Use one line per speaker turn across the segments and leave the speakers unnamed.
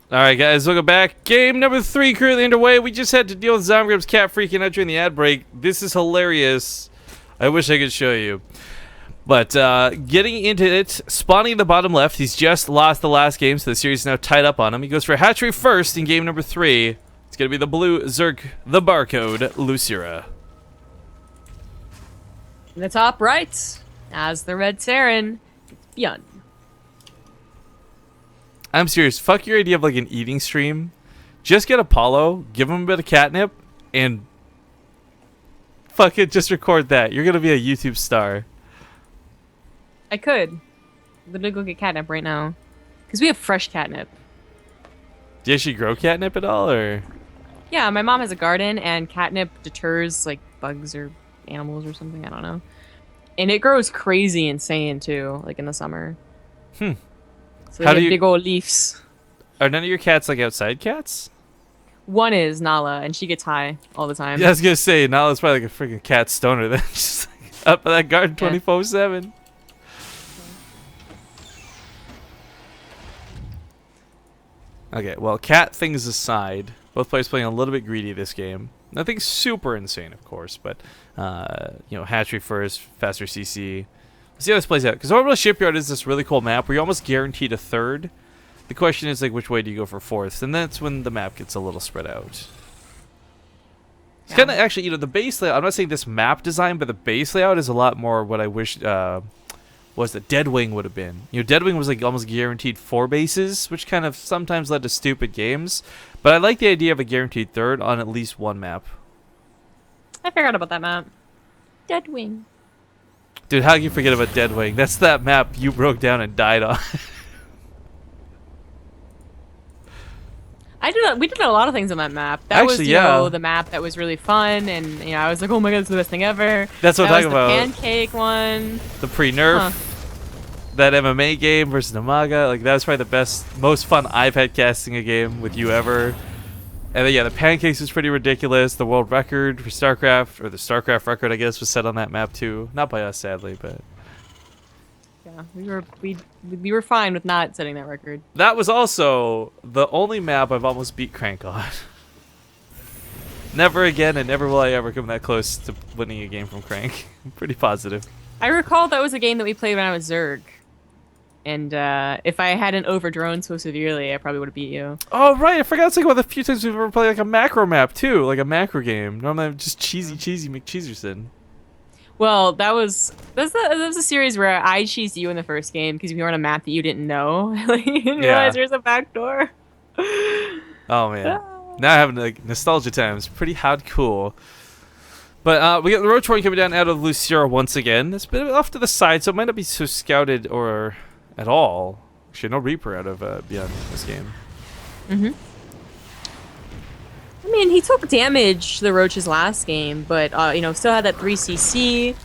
Alright guys, welcome back. Game number 3 currently underway. We just had to deal with Zomgrib's cat freaking out during the ad break. This is hilarious. I wish I could show you. But getting into it, spawning in the bottom left. He's just lost the last game, so the series is now tied up on him. He goes for hatchery first in game number 3. It's going to be the blue Zerk, the barcode, Losira.
In the top right, as the red Terran, it's Byun.
I'm serious. Fuck your idea of like an eating stream. Just get Apollo, give him a bit of catnip, and fuck it, just record that. You're gonna be a YouTube star.
I could. I'm gonna go get catnip right now. Because we have fresh catnip.
Do you actually grow catnip at all, or?
Yeah, my mom has a garden, and catnip deters like bugs or animals or something. I don't know. And it grows crazy insane too, like in the summer. So
How
they
do
get
you-
big old leaves.
Are none of your cats like outside cats?
One is Nala, and she gets high all the time.
Yeah, I was gonna say, now it's probably like a freaking cat stoner then. Just like up at that garden 24/7. Okay, well, cat things aside, both players playing a little bit greedy this game. Nothing super insane, of course, but you know, hatchery first, faster CC. Let's see how this plays out. Because Orbital Shipyard is this really cool map where you're almost guaranteed a third. The question is, like, which way do you go for fourth? And that's when the map gets a little spread out. It's kind of actually, you know, the base layout. I'm not saying this map design, but the base layout is a lot more what I wish was the Deadwing would have been. You know, Deadwing was like almost guaranteed 4 bases, which kind of sometimes led to stupid games. But I like the idea of a guaranteed third on at least one map.
I forgot about that map. Deadwing.
Dude, how can you forget about Deadwing? That's that map you broke down and died on.
We did a lot of things on that map. That
Actually,
was, you know, the map that was really fun, and you know, I was like, oh my god, it's the best thing ever.
That's what I'm talking about.
The pancake one.
The pre-nerf. That MMA game versus Namaga. Like, that was probably the best, most fun I've had casting a game with you ever. And then, yeah, the pancakes was pretty ridiculous. The world record for StarCraft, or the StarCraft record, I guess, was set on that map too. Not by us, sadly, but
yeah, we were fine with not setting that record.
that was also the only map I've almost beat Crank on. Never again, and never will I ever come that close to winning a game from Crank. I'm pretty positive.
I recall that was a game that we played when I was Zerg. And if I hadn't overdrone so severely, I probably would have beat you.
Oh, right. I forgot to think about the few times we've ever played like a macro map, too. Like a macro game. Normally I'm just cheesy McCheeserson.
Well, that was a series where I cheesed you in the first game because we were on a map that you didn't know. Like, you didn't realize there was a backdoor.
Oh, man. Now having like nostalgia times. Pretty hard cool. But we got the Roach Horn coming down out of Losira once again. It's a bit off to the side, so it might not be so scouted or at all. Actually, no Reaper out of Byun this game.
I mean, he took damage the Roach's last game, but you know, still had that 3cc.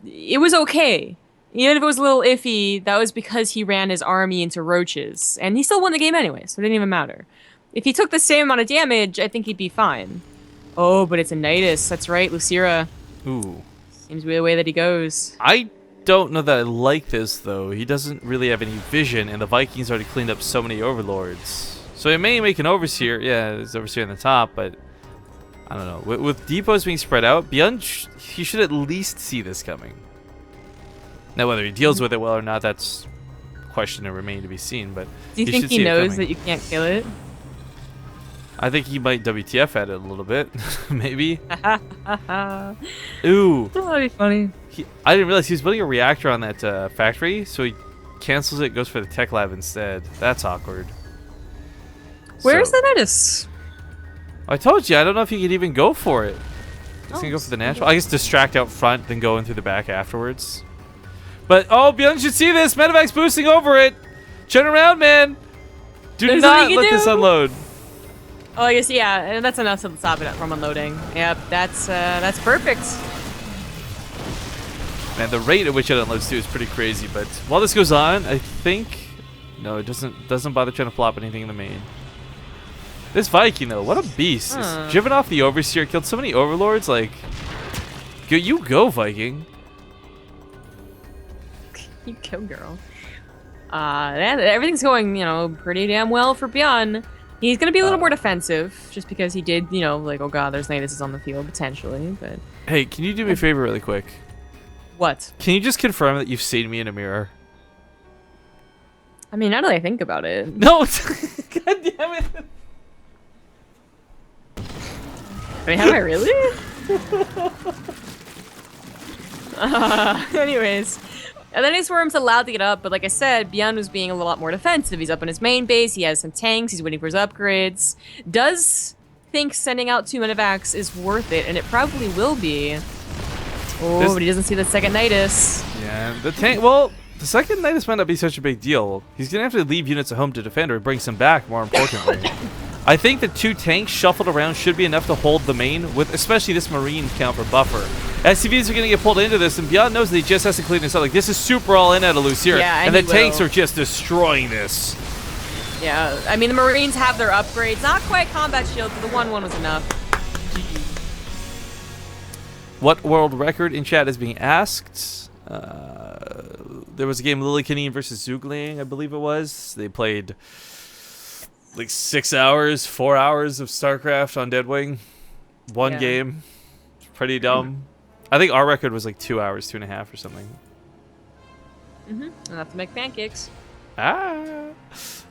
It was okay. Even if it was a little iffy, that was because he ran his army into Roaches, and he still won the game anyway, so it didn't even matter. If he took the same amount of damage, I think he'd be fine. Oh, but it's a Nidus. That's right, Losira.
Ooh.
Seems to be the way that he goes.
I don't know that I like this, though. He doesn't really have any vision, and the Vikings already cleaned up so many overlords. So he may make an Overseer. Yeah, there's Overseer on the top, but I don't know. With depots being spread out, Byun, he should at least see this coming. Now, whether he deals with it well or not, that's a question to remain to be seen. But
do you think he knows that you can't kill it?
I think he might WTF at it a little bit, maybe. Ooh.
That'd be funny.
I didn't realize he was building a reactor on that factory, so he cancels it, goes for the tech lab instead. That's awkward.
Where's the Nidus?
I told you, I don't know if he could even go for it. He's gonna go for the natural. I guess distract out front, then go in through the back afterwards. But, oh, Byun should see this. Medevac's boosting over it. Turn around, man. Do not let this unload.
Oh, I guess, yeah, and that's enough to stop it from unloading. Yep, that's perfect.
Man, the rate at which it unloads too is pretty crazy. But while this goes on, I think no, it doesn't bother trying to flop anything in the main. This Viking though, what a beast! He's driven off the Overseer, killed so many Overlords. Like, you go Viking.
You go, girl. Everything's going, pretty damn well for Byun. He's gonna be a little more defensive, just because he did, like, oh god, there's Natus on the field, potentially, but...
Hey, can you do me a favor really quick?
What?
Can you just confirm that you've seen me in a mirror?
I mean, now that I think about it...
No! God damn it!
I mean, have I really? Anyways... And then Worm's allowed to get up, but like I said, Byun was being a lot more defensive. He's up in his main base, he has some tanks, he's waiting for his upgrades. Does think sending out 2 medevacs is worth it, and it probably will be. Oh, but he doesn't see the second Nidus.
Yeah, the tank, well, the second Nidus might not be such a big deal. He's going to have to leave units at home to defend or bring some back, more importantly. I think the 2 tanks shuffled around should be enough to hold the main, with especially this Marine count for buffer. SCVs are going to get pulled into this, and Byun knows that he just has to clean this up. Like, this is super all in out of Losira,
yeah,
and the tanks are just destroying this.
Yeah, I mean, the Marines have their upgrades. Not quite combat shield, but the 1-1 was enough.
What world record in chat is being asked? There was a game, Lily Canine versus Zugling, I believe it was. They played... like 6 hours, 4 hours of StarCraft on Deadwing. One game. Pretty dumb. I think our record was like 2 hours, 2.5 or something.
Enough to make pancakes.
Yeah,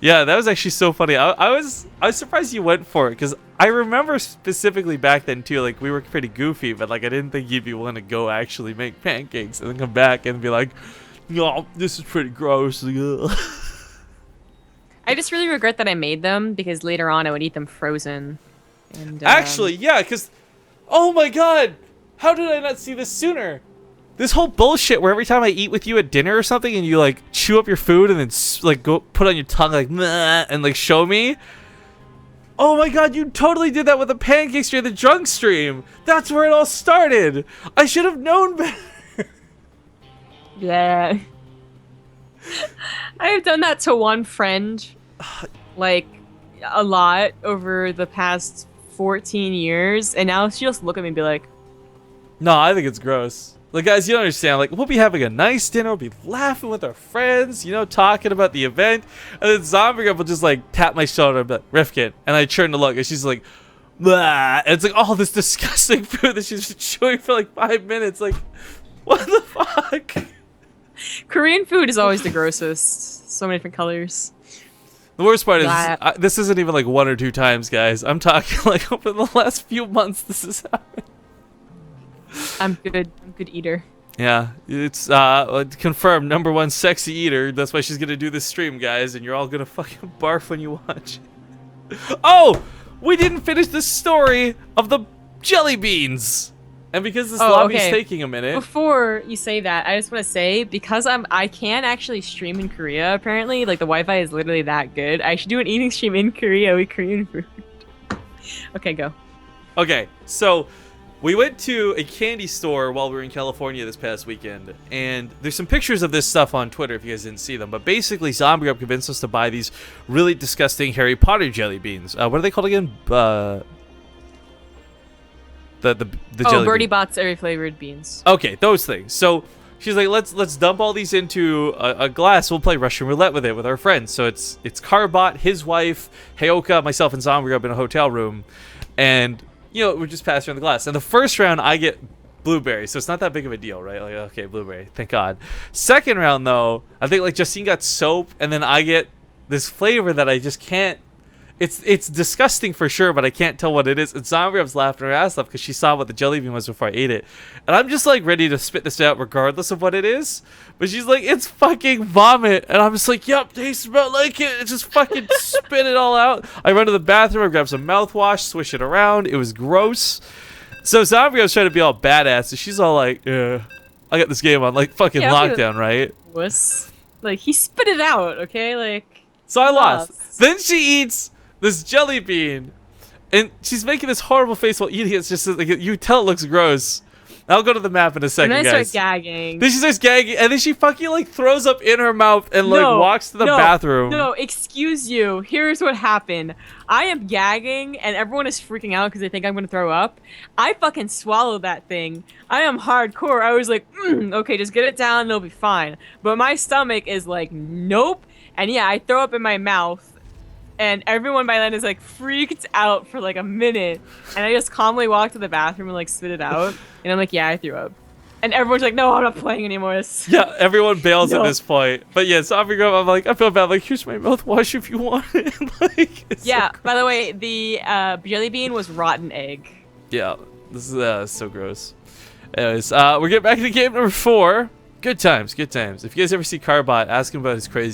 that was actually so funny. I was surprised you went for it, because I remember specifically back then too, like we were pretty goofy, but like I didn't think you'd be willing to go actually make pancakes and then come back and be like, no, this is pretty gross. Like,
I just really regret that I made them, because later on I would eat them frozen. And,
actually, yeah, because, oh my god, how did I not see this sooner? This whole bullshit where every time I eat with you at dinner or something and you like chew up your food and then like go put on your tongue like meh, and like show me. Oh my god, you totally did that with the pancakes during the drunk stream. That's where it all started. I should have known better.
Yeah. I have done that to one friend, like, a lot over the past 14 years, and now she'll just look at me and be like...
No, I think it's gross. Like, guys, you don't understand. Like, we'll be having a nice dinner, we'll be laughing with our friends, you know, talking about the event, and then Zombie Girl will just, like, tap my shoulder and be like, Rifkin, and I turn to look, and she's like, blah, and it's like, all this disgusting food that she's been chewing for, like, 5 minutes. Like, what the fuck? Korean
food is always the grossest. So many different colors.
The worst part is, this isn't even like 1 or 2 times, guys. I'm talking like over the last few months this has happened.
I'm good eater.
Yeah, it's confirmed #1 sexy eater. That's why she's gonna do this stream, guys, and you're all gonna fucking barf when you watch. Oh, we didn't finish the story of the jelly beans. And because this lobby's taking a minute.
Before you say that, I just want to say, because I can actually stream in Korea, apparently, like the Wi-Fi is literally that good. I should do an eating stream in Korea with Korean food. Okay, go.
Okay, so we went to a candy store while we were in California this past weekend, and there's some pictures of this stuff on Twitter if you guys didn't see them, but basically Zombie Grub convinced us to buy these really disgusting Harry Potter jelly beans. What are they called again? The jelly
Birdie
bean.
Bot's every flavored beans.
Okay, those things. So she's like, let's dump all these into a glass. We'll play Russian roulette with it with our friends. So it's Carbot, his wife, Heyoka, myself, and Zombie up in a hotel room, and you know we're just passing around the glass. And the first round I get blueberry, so it's not that big of a deal, right? Like, okay, blueberry, thank God. Second round though, I think like Justine got soap, and then I get this flavor that I just can't. It's disgusting for sure, but I can't tell what it is. And Zombie was laughing her ass off because she saw what the jelly bean was before I ate it. And I'm just like ready to spit this out regardless of what it is. But she's like, it's fucking vomit. And I'm just like, yep, tastes about like it. It's just fucking spit it all out. I run to the bathroom, I grab some mouthwash, swish it around. It was gross. So Zombie was trying to be all badass. And she's all like, I got this game on like fucking lockdown, right?
Wuss. Like, he spit it out, okay? Like,
so I lost. Then she eats this jelly bean, and she's making this horrible face while eating it. It's just like, you tell it looks gross, I'll go to the map in a second,
And then I
guys.
start gagging.
Then she starts gagging, and then she fucking like throws up in her mouth and like walks to the bathroom.
No, excuse you. Here's what happened. I am gagging, and everyone is freaking out because they think I'm gonna throw up. I fucking swallowed that thing. I am hardcore. I was like, okay, just get it down, and it'll be fine. But my stomach is like, nope. And yeah, I throw up in my mouth. And everyone by then is like freaked out for like a minute. And I just calmly walk to the bathroom and like spit it out. And I'm like, yeah, I threw up. And everyone's like, no, I'm not playing anymore.
Yeah, everyone bails
No.
at this point. But yeah, so I'm like, I feel bad. Like, here's my mouthwash if you want it. Like, it's
Yeah,
so
by the way, the jelly bean was rotten egg.
yeah, this is so gross. Anyways, we're getting back to game number 4. Good times, good times. If you guys ever see Carbot, ask him about his crazy